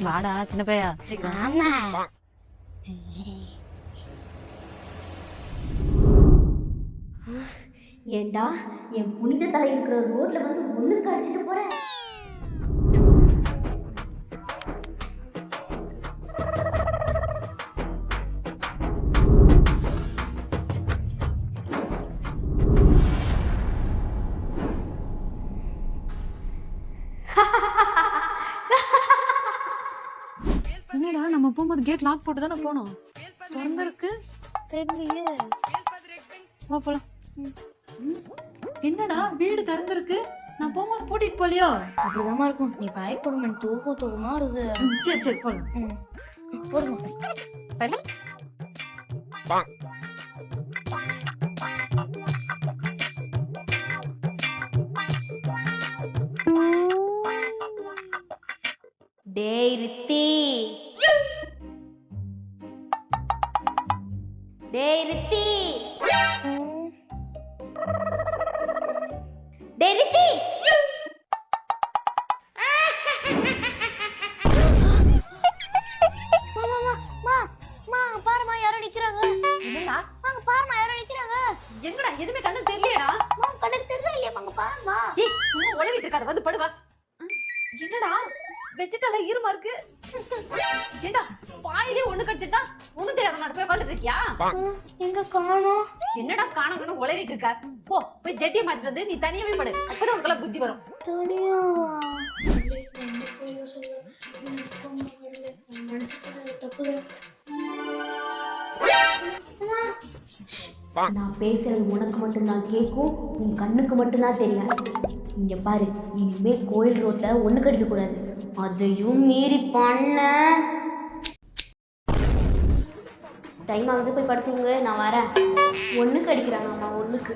வாடா சின்ன பையா சீக்கிரம். ஆமா. ஏண்டா என் புனித தலை இருக்கிற ரோட்ல வந்து ஒண்ணுக்கு அடிச்சுட்டு போறேன். என்னடா நம்ம போகும்போது கேட் லாக் போட்டு தானே போனோம், திறந்திருக்கு. தெரியலையே. வா போலாம். என்னடா வீடு திறந்திருக்கு, நான் போகும்போது பூட்டிட்டு போலியோ? அப்படிதாம்மா இருக்கும். நீ பயப்படுமே, தூக்கமா வருது. சரி சரி போலாம். போடுமா. டேய் ரித்தி, டேய் ரித்தி, டேய் ரித்தி. பாருமா யாரோ நிக்கிறாங்க. என்னடா வாங்க பாருமா யாரோ நிக்கிறாங்க. எங்கடா எதுவுமே கண்ணுக்கு தெரியலையேடா. கண்ணுக்கு தெரியல இல்லையா? வாங்க பாருமா. ஏய் சும்மா உளவிட்டு இருக்காத, வந்து படுவா. என்னடா வெஜிடல ஈரமா இருக்கு. ஏண்டா பாயிலே ஒண்ணு கடிச்சிட்டா ஒண்ணும் தெரியாத மாதிரி போய் உட்கார்ந்துட்டு இருக்கியா? எங்க காணோம்? என்னடா காணங்கன்னு உளறிட்டு இருக்க? போ போய் ஜெட்டியை மாத்திட்டு வந்து நீ தனியாவே படு, அப்பதான் உனக்கு புத்தி வரும். தனியாவா? நான் பேசுறது உனக்கு மட்டும்தான் கேட்கும், உன் கண்ணுக்கு மட்டும்தான் தெரியும். இங்க பாரு, இனிமே கோயில் ரோட்ல ஒண்ணு கடிக்க கூடாது. அதையும் மீறி பண்ண டைம் ஆகுது, போய் படுத்துங்க, நான் வரேன். ஒண்ணு கடிக்கிறாங்க அம்மா, ஒண்ணுக்கு.